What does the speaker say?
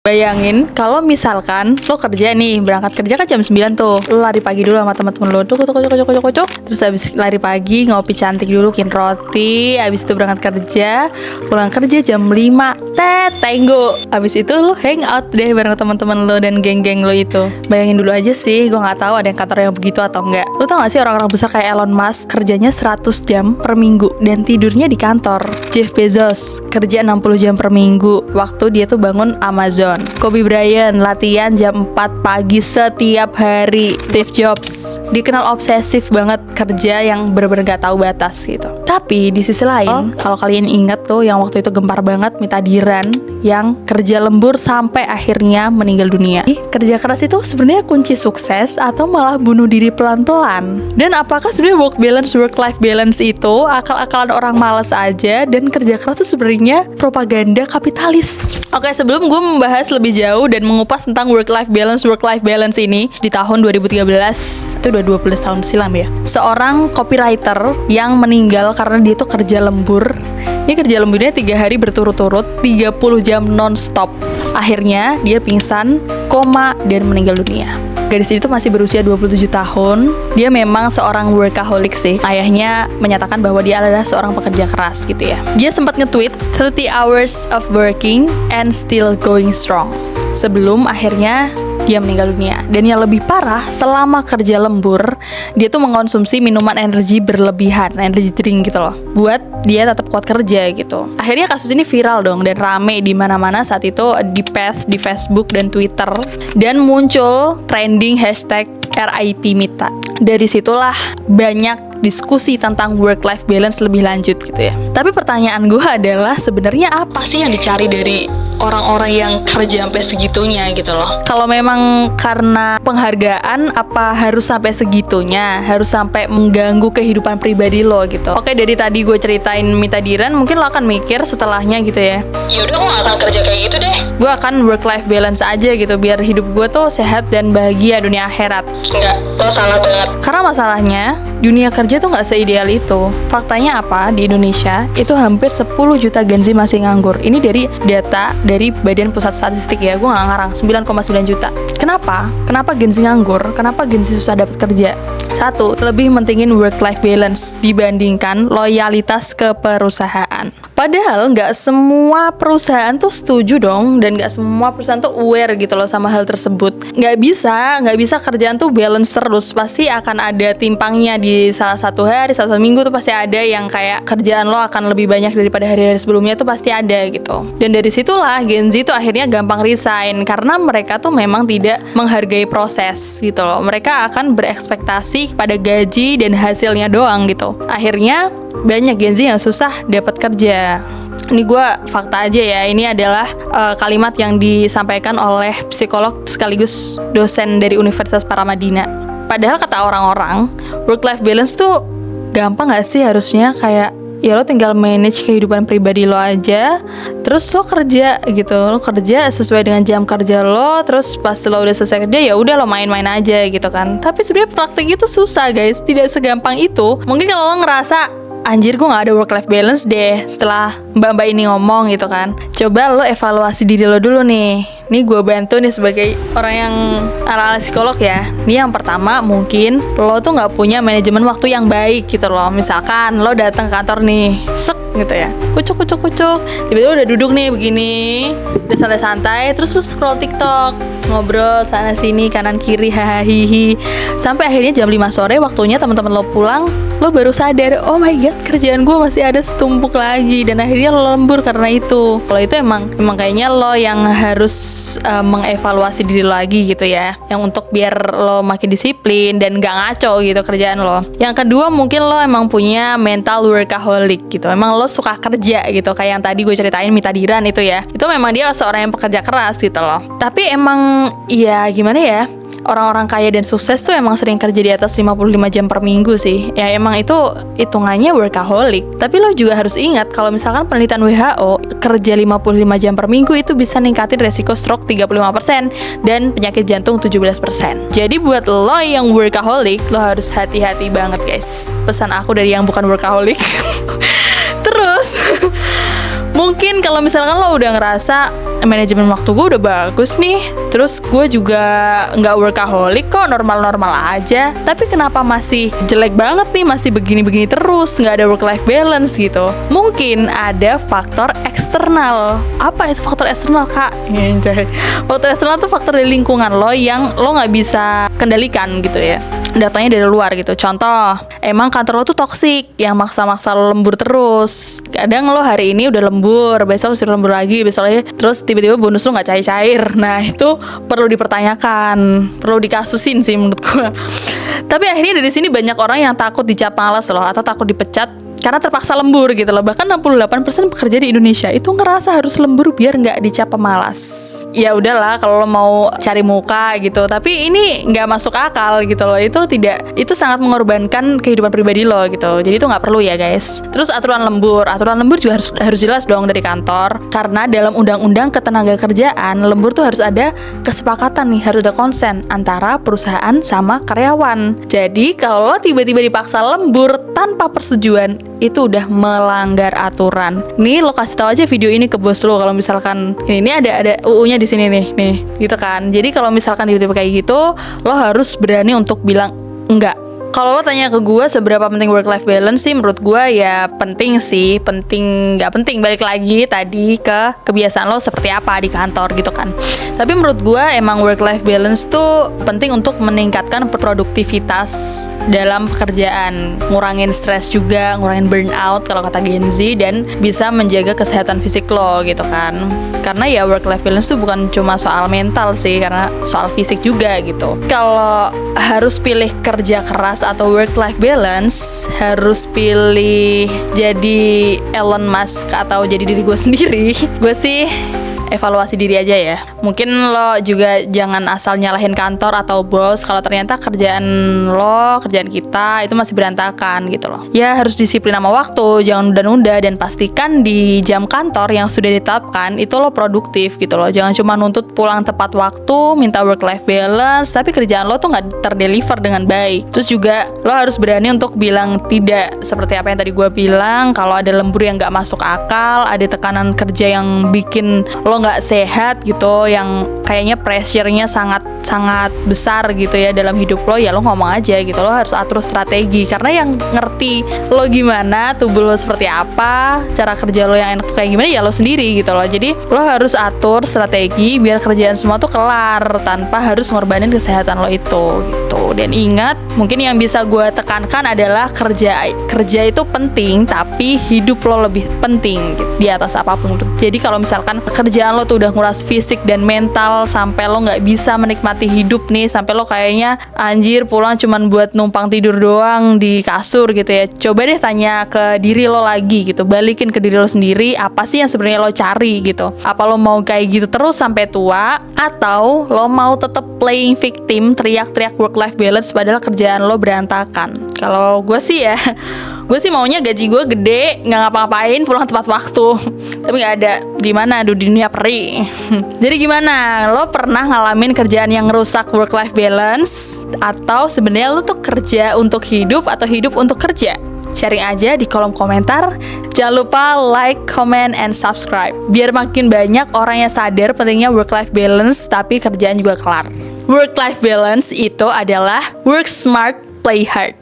Bayangin kalau misalkan lo kerja nih, berangkat kerja kan jam 9 tuh. Lo lari pagi dulu sama teman-teman lo, tuh. Terus habis lari pagi ngopi cantik dulu, bikin roti, habis itu berangkat kerja, pulang kerja jam 5. Tenggo. Habis itu lo hangout deh bareng teman-teman lo dan geng-geng lo itu. Bayangin dulu aja sih, gue nggak tahu ada yang kantor yang begitu atau enggak. Lo tau gak sih orang-orang besar kayak Elon Musk kerjanya 100 jam per minggu dan tidurnya di kantor. Jeff Bezos kerja 60 jam per minggu, waktu dia tuh bangun Amazon. Kobe Bryant latihan jam 4 pagi setiap hari. Steve Jobs dikenal obsesif banget kerja yang bener-bener gak tahu batas gitu. Tapi di sisi lain, kalau kalian ingat tuh yang waktu itu gempar banget Mita Diran yang kerja lembur sampai akhirnya meninggal dunia. Kerja keras itu sebenarnya kunci sukses atau malah bunuh diri pelan-pelan? Dan apakah sebenarnya work-life balance itu akal-akalan orang malas aja dan kerja keras itu sebenarnya propaganda kapitalis? Oke, sebelum gue membahas lebih jauh dan mengupas tentang work-life balance ini di tahun 2013, itu udah 12 tahun silam ya. Seorang copywriter yang meninggal karena dia tuh kerja lembur. Ini kerja lemburnya 3 hari berturut-turut, 30 jam non-stop. Akhirnya dia pingsan, koma, dan meninggal dunia. Gadis itu masih berusia 27 tahun. Dia memang seorang workaholic sih. Ayahnya menyatakan bahwa dia adalah seorang pekerja keras gitu ya. Dia sempat nge-tweet 30 hours of working and still going strong, sebelum akhirnya dia meninggal dunia. Dan yang lebih parah, selama kerja lembur, dia tuh mengkonsumsi minuman energi berlebihan, energy drink gitu loh, buat dia tetap kuat kerja gitu. Akhirnya kasus ini viral dong dan rame di mana-mana saat itu, di Path, di Facebook dan Twitter, dan muncul trending hashtag RIP Mita. Dari situlah banyak diskusi tentang work-life balance lebih lanjut gitu ya. Tapi pertanyaan gue adalah sebenarnya apa sih yang dicari dari orang-orang yang kerja sampai segitunya gitu loh? Kalau memang karena penghargaan, apa harus sampai segitunya? Harus sampai mengganggu kehidupan pribadi lo gitu? Oke, dari tadi gue ceritain Mita Diran, mungkin lo akan mikir setelahnya gitu ya, yaudah gue gak akan kerja kayak gitu deh, gue akan work-life balance aja gitu, biar hidup gue tuh sehat dan bahagia dunia akhirat. Enggak, lo salah banget. Karena masalahnya, dunia kerja tuh gak seideal itu. Faktanya apa? Di Indonesia, itu hampir 10 juta Gen Z masih nganggur. Ini dari data dari Badan Pusat Statistik ya, gue gak ngarang, 9,9 juta. Kenapa? Kenapa Gen Z nganggur? Kenapa Gen Z susah dapat kerja? Satu, lebih mentingin work-life balance dibandingkan loyalitas ke perusahaan. Padahal nggak semua perusahaan tuh setuju dong, dan nggak semua perusahaan tuh aware gitu loh sama hal tersebut. Nggak bisa kerjaan tuh balance terus. Pasti akan ada timpangnya di salah satu hari, salah satu minggu tuh pasti ada yang kayak kerjaan lo akan lebih banyak daripada hari-hari sebelumnya tuh pasti ada gitu. Dan dari situlah Gen Z tuh akhirnya gampang resign karena mereka tuh memang tidak menghargai proses gitu loh. Mereka akan berekspektasi pada gaji dan hasilnya doang gitu. Akhirnya banyak Gen Z yang susah dapat kerja. Ini gue fakta aja ya. Ini adalah kalimat yang disampaikan oleh psikolog sekaligus dosen dari Universitas Paramadina. Padahal kata orang-orang, work-life balance tuh gampang gak sih harusnya? Kayak ya lo tinggal manage kehidupan pribadi lo aja, terus lo kerja gitu, lo kerja sesuai dengan jam kerja lo, terus pas lo udah selesai kerja ya udah lo main-main aja gitu kan. Tapi sebenarnya praktik itu susah guys, tidak segampang itu. Mungkin kalau lo ngerasa anjir gue gak ada work-life balance deh setelah mbak-mbak ini ngomong gitu kan, coba lo evaluasi diri lo dulu nih. Ini gue bantu nih sebagai orang yang ala-ala psikolog ya. Ini yang pertama, mungkin lo tuh gak punya manajemen waktu yang baik gitu loh. Misalkan lo datang ke kantor nih, sek gitu ya, kucuk, tiba-tiba udah duduk nih begini, udah santai-santai, terus lo scroll TikTok, ngobrol sana sini kanan kiri hahaha, sampai akhirnya jam 5 sore waktunya teman-teman lo pulang, lo baru sadar, oh my god kerjaan gue masih ada setumpuk lagi, dan akhirnya lo lembur karena itu. Kalau itu emang kayaknya lo yang harus mengevaluasi diri lagi gitu ya, yang untuk biar lo makin disiplin dan gak ngaco gitu kerjaan lo. Yang kedua, mungkin lo emang punya mental workaholic gitu, emang lo suka kerja gitu, kayak yang tadi gue ceritain Mita Diran itu ya, itu memang dia seorang yang pekerja keras gitu loh. Tapi emang ya gimana ya, orang-orang kaya dan sukses tuh emang sering kerja di atas 55 jam per minggu sih. Ya emang itu hitungannya workaholic. Tapi lo juga harus ingat kalau misalkan penelitian WHO, kerja 55 jam per minggu itu bisa ningkatin resiko stroke 35% dan penyakit jantung 17%. Jadi buat lo yang workaholic, lo harus hati-hati banget guys. Pesan aku dari yang bukan workaholic. Terus mungkin kalau misalkan lo udah ngerasa manajemen waktu gue udah bagus nih, terus gue juga nggak workaholic kok, normal-normal aja, tapi kenapa masih jelek banget nih, masih begini-begini terus, nggak ada work-life balance gitu. Mungkin ada faktor eksternal. Apa itu faktor eksternal, Kak? Faktor eksternal tuh faktor dari lingkungan lo yang lo nggak bisa kendalikan gitu ya, datanya dari luar gitu. Contoh, emang kantor lo tuh toksik yang maksa-maksa lo lembur terus. Kadang lo hari ini udah lembur, besok disuruh lembur lagi, besoknya terus tiba-tiba bonus lo nggak cair-cair. Nah itu perlu dipertanyakan, perlu dikasusin sih menurut gua. Tapi akhirnya dari sini banyak orang yang takut dicap malas loh, atau takut dipecat karena terpaksa lembur gitu loh. Bahkan 68% pekerja di Indonesia itu ngerasa harus lembur biar nggak dicap pemalas. Ya udahlah kalau lo mau cari muka gitu, tapi ini nggak masuk akal gitu loh. Itu sangat mengorbankan kehidupan pribadi lo gitu. Jadi itu nggak perlu ya guys. Terus aturan lembur juga harus jelas dong dari kantor, karena dalam undang-undang ketenaga kerjaan lembur tuh harus ada kesepakatan nih, harus ada konsen antara perusahaan sama karyawan. Jadi kalau lo tiba-tiba dipaksa lembur tanpa persetujuan, itu udah melanggar aturan. Nih lo kasih tahu aja video ini ke bos lo kalau misalkan ini ada UU-nya di sini nih gitu kan. Jadi kalau misalkan tiba-tiba kayak gitu, lo harus berani untuk bilang enggak. Kalau lo tanya ke gue seberapa penting work-life balance sih, menurut gue ya penting sih, penting nggak penting, balik lagi tadi ke kebiasaan lo seperti apa di kantor gitu kan. Tapi menurut gue emang work-life balance tuh penting untuk meningkatkan produktivitas dalam pekerjaan, ngurangin stres juga, ngurangin burnout kalau kata Gen Z, dan bisa menjaga kesehatan fisik lo gitu kan. Karena ya work-life balance tuh bukan cuma soal mental sih, karena soal fisik juga gitu. Kalau harus pilih kerja keras atau work-life balance, harus pilih jadi Elon Musk atau jadi diri gue sendiri, gue sih evaluasi diri aja ya. Mungkin lo juga jangan asal nyalahin kantor atau bos kalau ternyata kerjaan kita itu masih berantakan gitu loh. Ya harus disiplin sama waktu, jangan nunda-nunda, dan pastikan di jam kantor yang sudah ditetapkan itu lo produktif gitu loh. Jangan cuma nuntut pulang tepat waktu, minta work-life balance, tapi kerjaan lo tuh nggak terdeliver dengan baik. Terus juga lo harus berani untuk bilang tidak, seperti apa yang tadi gue bilang. Kalau ada lembur yang nggak masuk akal, ada tekanan kerja yang bikin lo nggak sehat gitu, yang kayaknya pressure-nya sangat besar gitu ya dalam hidup lo, ya lo ngomong aja gitu. Lo harus atur strategi, karena yang ngerti lo gimana, tubuh lo seperti apa, cara kerja lo yang enak kayak gimana ya lo sendiri gitu loh. Jadi lo harus atur strategi biar kerjaan semua tuh kelar tanpa harus ngorbanin kesehatan lo itu gitu. Dan ingat, mungkin yang bisa gue tekankan adalah kerja itu penting, tapi hidup lo lebih penting gitu, di atas apapun. Jadi kalau misalkan kerjaan lo tuh udah nguras fisik dan mental sampai lo nggak bisa menikmati hidup nih, sampai lo kayaknya anjir pulang cuman buat numpang tidur doang di kasur gitu ya, coba deh tanya ke diri lo lagi gitu, balikin ke diri lo sendiri, apa sih yang sebenarnya lo cari gitu. Apa lo mau kayak gitu terus sampai tua, atau lo mau tetap playing victim, teriak-teriak work-life balance padahal kerjaan lo berantakan. Kalau gue sih ya, gue sih maunya gaji gue gede, nggak ngapa-ngapain, pulang tepat waktu, tapi nggak ada. Di mana? Di dunia peri. Jadi gimana? Lo pernah ngalamin kerjaan yang ngerusak work-life balance? Atau sebenarnya lo tuh kerja untuk hidup atau hidup untuk kerja? Sharing aja di kolom komentar. Jangan lupa like, comment, and subscribe, biar makin banyak orang yang sadar pentingnya work-life balance, tapi kerjaan juga kelar. Work-life balance itu adalah work smart, play hard.